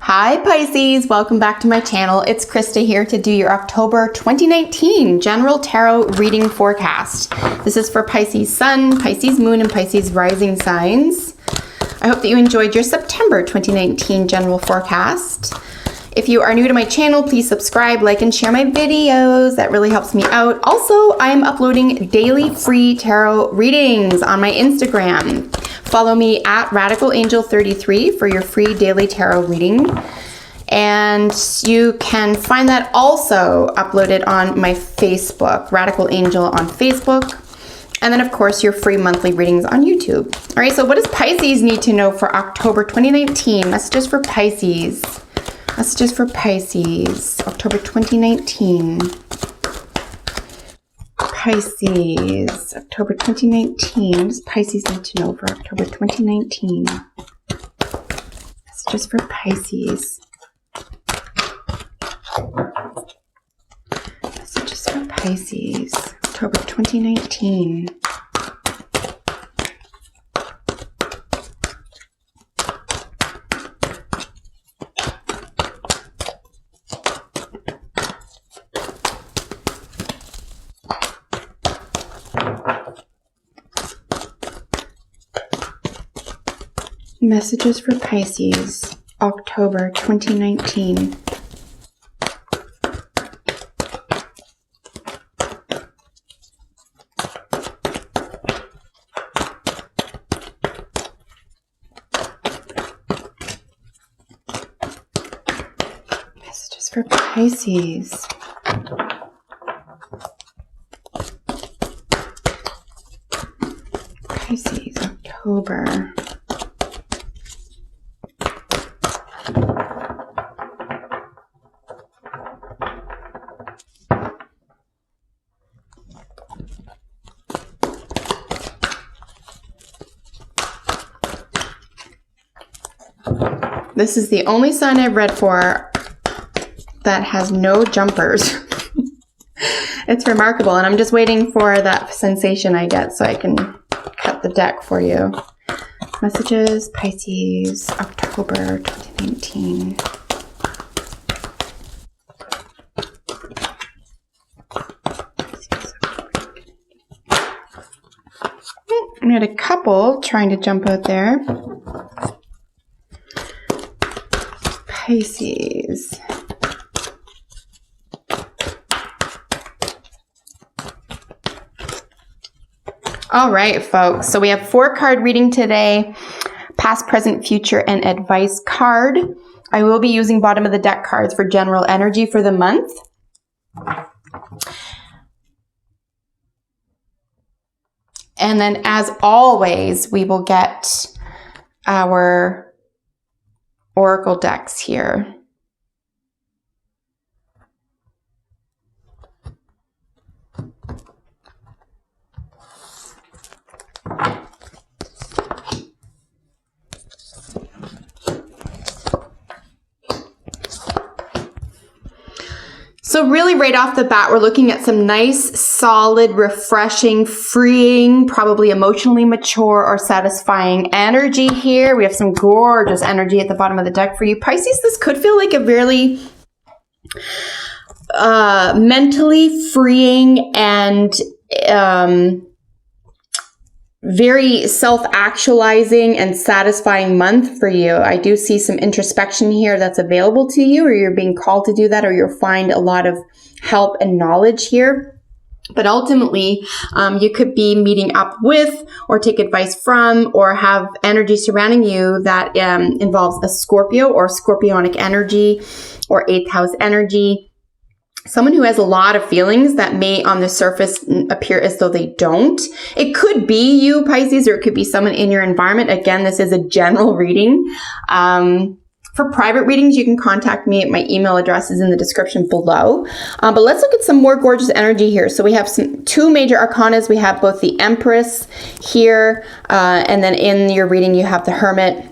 Hi Pisces, welcome back to my channel. It's Krista here to do your October 2019 general tarot reading forecast. This is for Pisces Sun, Pisces Moon, and Pisces Rising signs. I hope that you enjoyed your September 2019 general forecast. If you are new to my channel, please subscribe, like, and share my videos. That really helps me out. Also, I am uploading daily free tarot readings on my Instagram. Follow me at RadicalAngel33 for your free daily tarot reading. And you can find that also uploaded on my Facebook, Radical Angel on Facebook. And then, of course, your free monthly readings on YouTube. All right, so what does Pisces need to know for October 2019? Messages for Pisces. Messages for Pisces, October 2019. Pisces, October 2019. What does Pisces need to know for October 2019? Messages for Pisces. Messages for Pisces, October 2019. Messages for Pisces, October 2019. Messages for Pisces. Pisces, October. This is the only sign I've read for that has no jumpers. It's remarkable, and I'm just waiting for that sensation I get so I can cut the deck for you. Messages, Pisces, October 2019. I had a couple trying to jump out there. Pisces. All right, folks. So we have 4-card reading today. Past, present, future, and advice card. I will be using bottom of the deck cards for general energy for the month. And then, as always, we will get our oracle decks here. So really right off the bat, we're looking at some nice, solid, refreshing, freeing, probably emotionally mature or satisfying energy here. We have some gorgeous energy at the bottom of the deck for you. Pisces, this could feel like a really mentally freeing and very self-actualizing and satisfying month for you. I do see some introspection here that's available to you, or you're being called to do that, or you'll find a lot of help and knowledge here. But ultimately, you could be meeting up with or take advice from or have energy surrounding you that involves a Scorpio or scorpionic energy or 8th house energy. Someone who has a lot of feelings that may on the surface appear as though they don't. It could be you, Pisces, or it could be someone in your environment. Again, this is a general reading. For private readings, you can contact me. My email address is in the description below. But let's look at some more gorgeous energy here. So we have two major arcanas. We have both the Empress here, and then in your reading, you have the Hermit.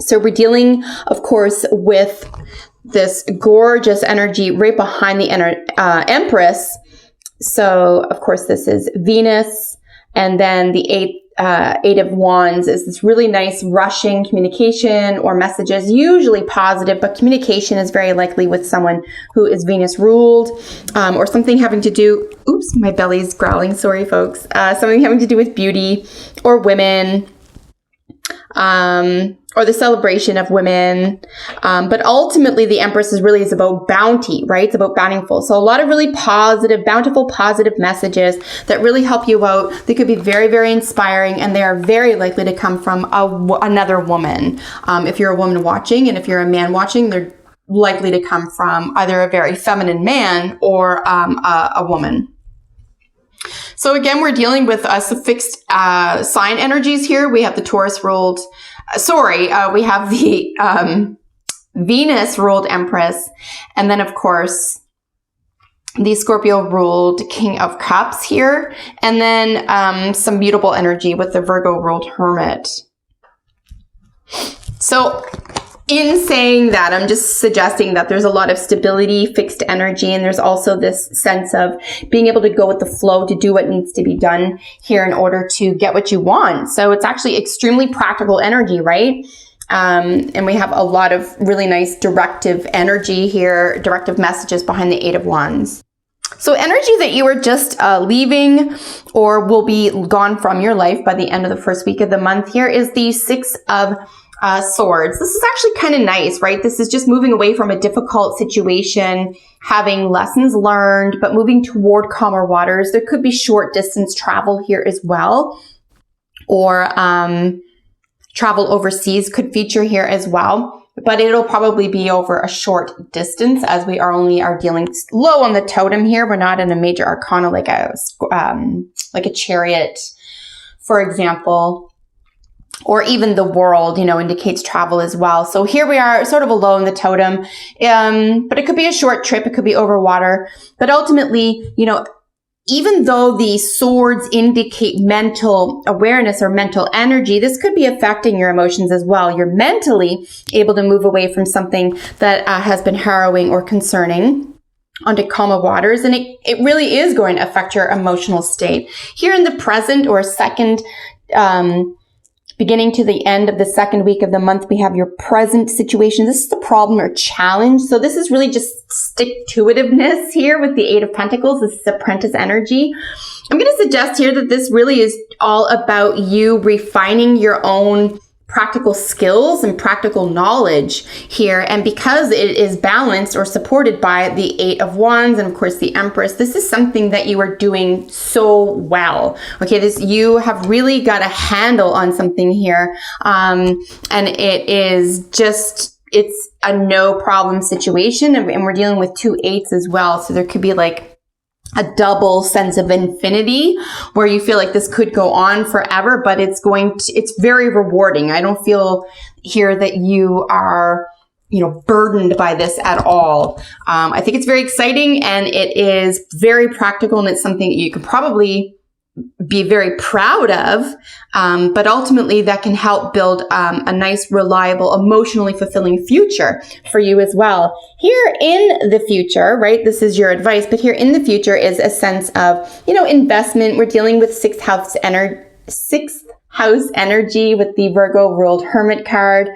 So we're dealing, of course, with this gorgeous energy right behind the Empress. So, of course, this is Venus, and then the Eight of Wands is this really nice rushing communication or messages, usually positive, but communication is very likely with someone who is Venus ruled, or something having to do, oops, my belly's growling, sorry folks, something having to do with beauty or women, or the celebration of women. But ultimately the Empress is about bounty, right? It's about bountiful. So a lot of really positive, bountiful, positive messages that really help you out. They could be very, very inspiring, and they are very likely to come from another woman. If you're a woman watching, and if you're a man watching, they're likely to come from either a very feminine man or a woman. So again, we're dealing with some fixed sign energies here. We have the Taurus ruled, we have the Venus ruled Empress, and then of course the Scorpio ruled King of Cups here, and then some mutable energy with the Virgo ruled Hermit. So in saying that, I'm just suggesting that there's a lot of stability, fixed energy, and there's also this sense of being able to go with the flow to do what needs to be done here in order to get what you want. So it's actually extremely practical energy, right? And we have a lot of really nice directive energy here, directive messages behind the Eight of Wands. So energy that you are just leaving or will be gone from your life by the end of the first week of the month here is the Six of Swords. This is actually kind of nice, right? This is just moving away from a difficult situation, having lessons learned, but moving toward calmer waters. There could be short distance travel here as well, or travel overseas could feature here as well, but it'll probably be over a short distance, as we are dealing low on the totem here. We're not in a major arcana like a Chariot, for example. Or even the World, indicates travel as well. So here we are sort of alone, the totem. But it could be a short trip. It could be over water. But ultimately, even though the swords indicate mental awareness or mental energy, this could be affecting your emotions as well. You're mentally able to move away from something that has been harrowing or concerning onto calmer waters. And it really is going to affect your emotional state. Here in the present or second, beginning to the end of the second week of the month, we have your present situation. This is the problem or challenge. So this is really just stick-to-itiveness here with the Eight of Pentacles. This is apprentice energy. I'm going to suggest here that this really is all about you refining your own practical skills and practical knowledge here. And because it is balanced or supported by the Eight of Wands and of course the Empress, this is something that you are doing so well. Okay, you have really got a handle on something here. And it is just, it's a no problem situation. And we're dealing with two eights as well. So there could be like a double sense of infinity where you feel like this could go on forever, but it's very rewarding. I don't feel here that you are, burdened by this at all. I think it's very exciting, and it is very practical, and it's something that you can probably be very proud of, but ultimately that can help build a nice, reliable, emotionally fulfilling future for you as well. Here in the future, right, this is your advice, but here in the future is a sense of, investment. We're dealing with sixth house energy with the Virgo ruled Hermit card.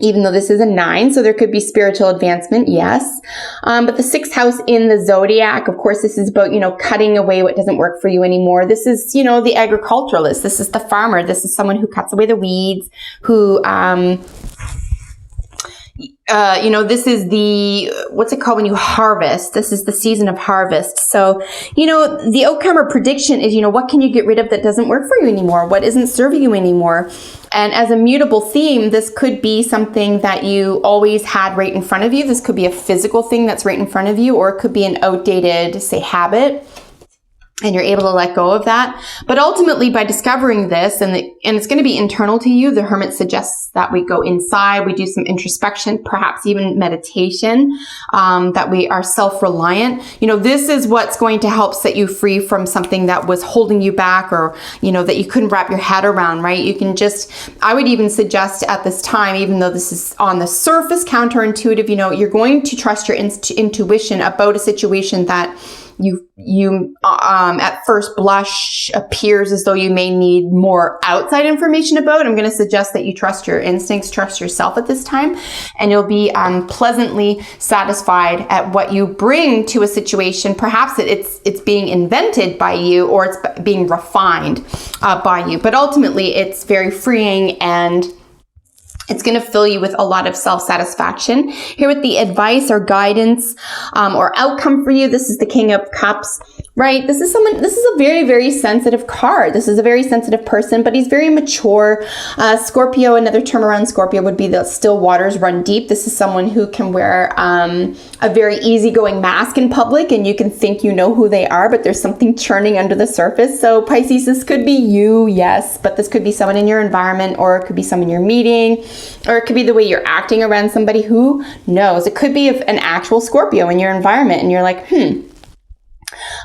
Even though this is a 9, so there could be spiritual advancement, yes. But the sixth house in the zodiac, of course, this is about, cutting away what doesn't work for you anymore. This is, the agriculturalist. This is the farmer. This is someone who cuts away the weeds, who, this is what's it called when you harvest? This is the season of harvest. So, the outcome or prediction is, what can you get rid of that doesn't work for you anymore? What isn't serving you anymore? And as a mutable theme, this could be something that you always had right in front of you. This could be a physical thing that's right in front of you, or it could be an outdated, say, habit. And you're able to let go of that. But ultimately, by discovering this, and it's going to be internal to you, the Hermit suggests that we go inside, we do some introspection, perhaps even meditation, that we are self-reliant. This is what's going to help set you free from something that was holding you back, or, that you couldn't wrap your head around, right? I would even suggest at this time, even though this is on the surface counterintuitive, you're going to trust your intuition about a situation that you at first blush appears as though you may need more outside information about. I'm going to suggest that you trust your instincts, trust yourself at this time, and you'll be pleasantly satisfied at what you bring to a situation. Perhaps it's being invented by you, or it's being refined by you, but ultimately it's very freeing, and it's going to fill you with a lot of self-satisfaction. Here with the advice or guidance or outcome for you, this is the King of Cups, right? This is a very, very sensitive card. This is a very sensitive person, but he's very mature. Scorpio, another term around Scorpio would be the still waters run deep. This is someone who can wear a very easygoing mask in public, and you can think you know who they are, but there's something churning under the surface. So Pisces, this could be you, yes, but this could be someone in your environment, or it could be someone you're meeting, or it could be the way you're acting around somebody. Who knows? It could be an actual Scorpio in your environment, and you're like,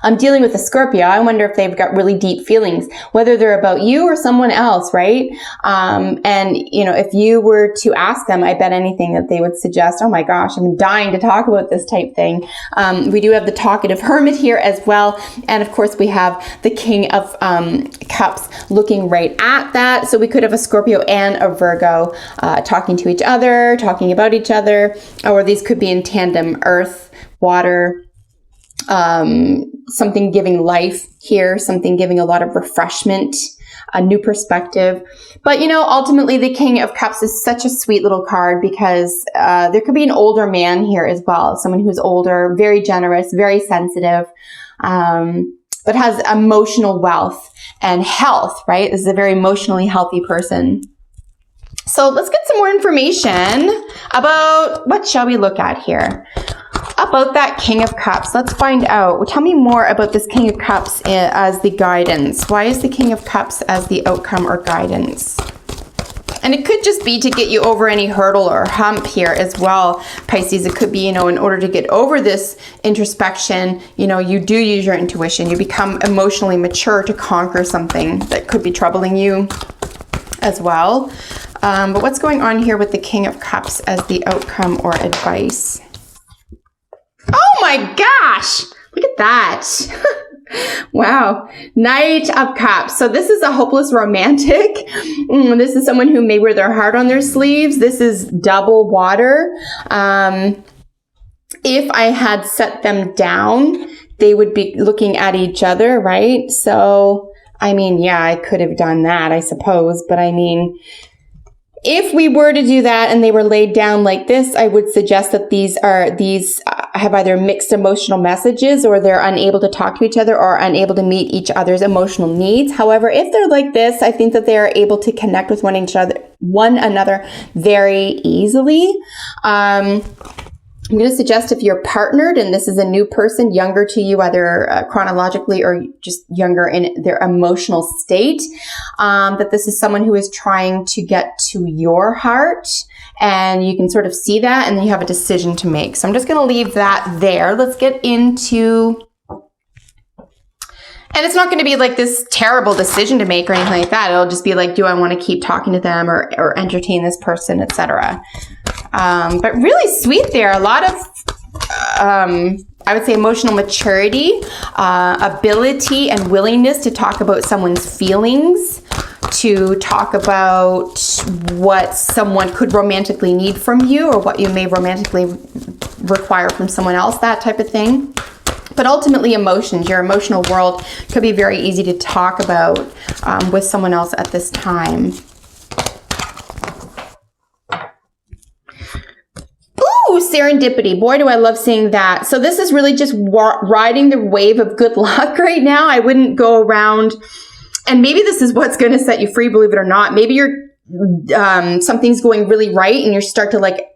I'm dealing with a Scorpio. I wonder if they've got really deep feelings, whether they're about you or someone else, right? And, if you were to ask them, I bet anything that they would suggest, oh my gosh, I'm dying to talk about this type thing. We do have the talkative hermit here as well. And of course, we have the King of Cups looking right at that. So we could have a Scorpio and a Virgo talking to each other, talking about each other, or these could be in tandem: earth, water, something giving life here, something giving a lot of refreshment, a new perspective. But, ultimately the King of Cups is such a sweet little card, because there could be an older man here as well, someone who's older, very generous, very sensitive, but has emotional wealth and health, right? This is a very emotionally healthy person. So let's get some more information about, what shall we look at here? About that King of Cups. Let's find out. Tell me more about this King of Cups as the guidance. Why is the King of Cups as the outcome or guidance? And it could just be to get you over any hurdle or hump here as well, Pisces. It could be, in order to get over this introspection, you do use your intuition. You become emotionally mature to conquer something that could be troubling you as well. But what's going on here with the King of Cups as the outcome or advice? Oh my gosh, look at that. Wow. Knight of Cups. So this is a hopeless romantic. This is someone who may wear their heart on their sleeves. This is double water. If I had set them down, they would be looking at each other, right? So, yeah, I could have done that, I suppose. But if we were to do that and they were laid down like this, I would suggest that these have either mixed emotional messages, or they're unable to talk to each other, or unable to meet each other's emotional needs. However, if they're like this, I think that they are able to connect with one another very easily. I'm going to suggest, if you're partnered and this is a new person, younger to you, either chronologically or just younger in their emotional state, that this is someone who is trying to get to your heart, and you can sort of see that, and then you have a decision to make. So I'm just going to leave that there. Let's get into... And it's not going to be like this terrible decision to make or anything like that. It'll just be like, do I want to keep talking to them or entertain this person, etc. But really sweet there. A lot of, I would say, emotional maturity, ability and willingness to talk about someone's feelings, to talk about what someone could romantically need from you, or what you may romantically require from someone else, that type of thing. But ultimately, emotions, your emotional world could be very easy to talk about with someone else at this time. Ooh, serendipity. Boy, do I love seeing that. So this is really just riding the wave of good luck right now. I wouldn't go around, and maybe this is what's going to set you free, believe it or not. Maybe you're something's going really right, and you start to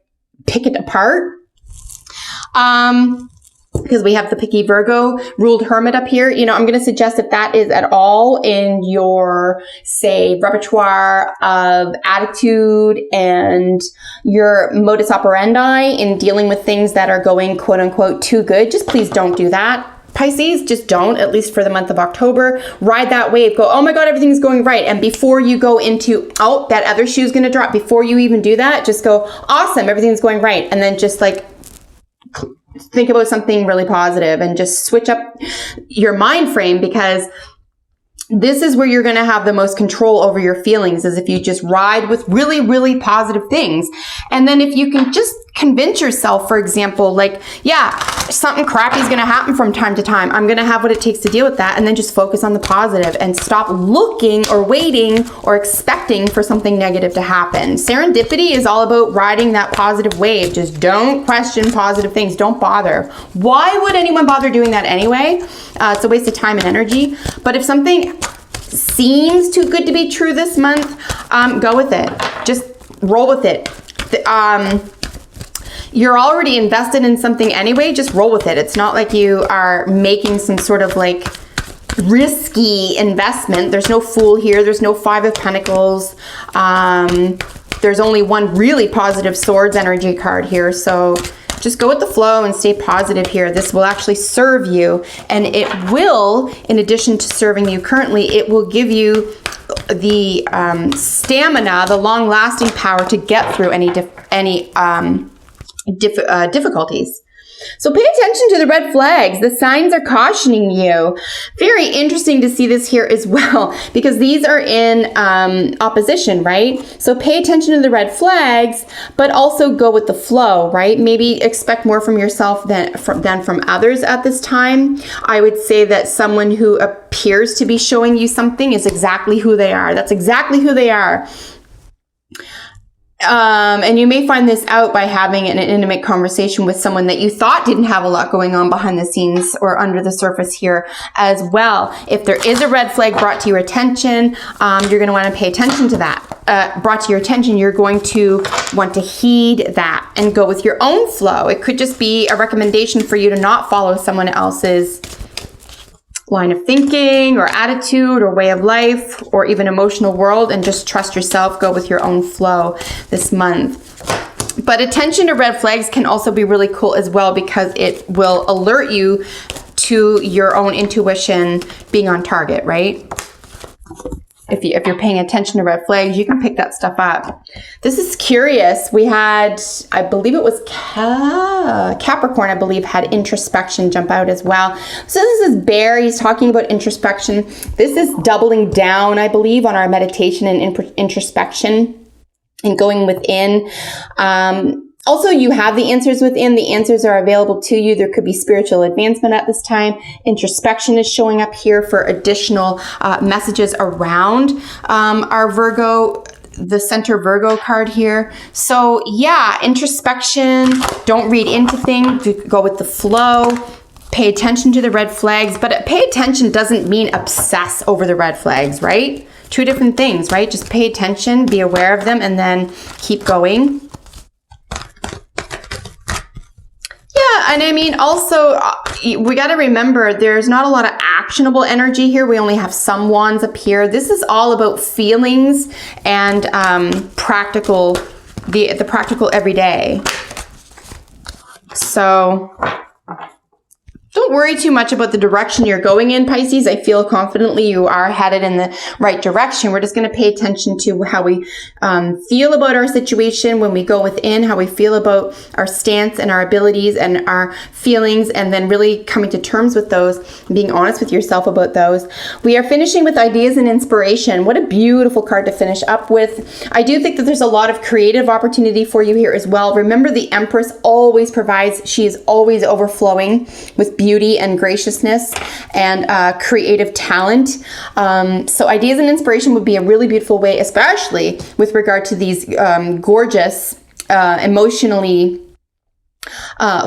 pick it apart. Because we have the picky Virgo ruled hermit up here. I'm going to suggest, if that is at all in your, say, repertoire of attitude and your modus operandi in dealing with things that are going, quote unquote, too good, just please don't do that. Pisces, just don't, at least for the month of October. Ride that wave. Go, oh my God, everything's going right. And before you go into, oh, that other shoe's going to drop. Before you even do that, just go, awesome, everything's going right. And then just think about something really positive and just switch up your mind frame, because this is where you're going to have the most control over your feelings, is if you just ride with really, really positive things. And then if you can just convince yourself, for example, like, yeah, something crappy is going to happen from time to time. I'm going to have what it takes to deal with that. And then just focus on the positive and stop looking or waiting or expecting for something negative to happen. Serendipity is all about riding that positive wave. Just don't question positive things. Don't bother. Why would anyone bother doing that anyway? It's a waste of time and energy. But if something seems too good to be true this month, go with it. Just roll with it. You're already invested in something anyway, just roll with it. It's not like you are making some sort of like risky investment. There's no Fool here. There's no Five of Pentacles. There's only one really positive Swords energy card here. So just go with the flow and stay positive here. This will actually serve you, and it will, in addition to serving you currently, it will give you the stamina, the long-lasting power to get through any difficulties. So pay attention to the red flags. The signs are cautioning you. Very interesting to see this here as well, because these are in opposition, right? So pay attention to the red flags, but also go with the flow, right? Maybe expect more from yourself than from others at this time. I would say that someone who appears to be showing you something is exactly who they are. That's exactly who they are. And you may find this out by having an intimate conversation with someone that you thought didn't have a lot going on behind the scenes or under the surface here as well. If there is a red flag brought to your attention, you're going to want to pay attention to that. Brought to your attention, you're going to want to heed that and go with your own flow. It could just be a recommendation for you to not follow someone else's line of thinking or attitude or way of life or even emotional world, and just trust yourself. Go with your own flow this month. But attention to red flags can also be really cool as well, because it will alert you to your own intuition being on target, right? If you're paying attention to red flags, you can pick that stuff up. This is curious. We had, I believe it was Capricorn, I believe, had introspection jump out as well. So this is Bear. He's talking about introspection. This is doubling down, I believe, on our meditation and introspection and going within. Also, you have the answers within. The answers are available to you. There could be spiritual advancement at this time. Introspection is showing up here for additional messages around our Virgo, the center Virgo card here. So yeah, introspection. Don't read into things. Go with the flow. Pay attention to the red flags. But pay attention doesn't mean obsess over the red flags, right? Two different things, right? Just pay attention, be aware of them, and then keep going. And I mean, also, we got to remember there's not a lot of actionable energy here. We only have some wands up here. This is all about feelings and practical, the practical everyday. So don't worry too much about the direction you're going in, Pisces. I feel confidently you are headed in the right direction. We're just going to pay attention to how we feel about our situation when we go within, how we feel about our stance and our abilities and our feelings, and then really coming to terms with those, being honest with yourself about those. We are finishing with ideas and inspiration. What a beautiful card to finish up with. I do think that there's a lot of creative opportunity for you here as well. Remember, the Empress always provides. She is always overflowing with beauty and graciousness and creative talent. So ideas and inspiration would be a really beautiful way, especially with regard to these gorgeous, emotionally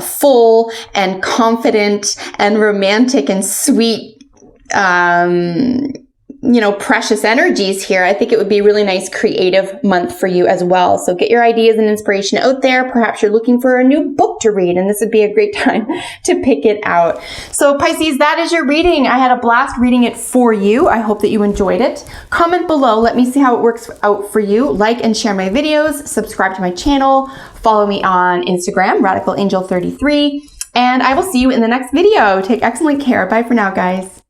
full and confident and romantic and sweet, precious energies here. I think it would be a really nice creative month for you as well. So get your ideas and inspiration out there. Perhaps you're looking for a new book to read, and this would be a great time to pick it out. So Pisces, that is your reading. I had a blast reading it for you. I hope that you enjoyed it. Comment below. Let me see how it works out for you. Like and share my videos. Subscribe to my channel. Follow me on Instagram, RadicalAngel33. And I will see you in the next video. Take excellent care. Bye for now, guys.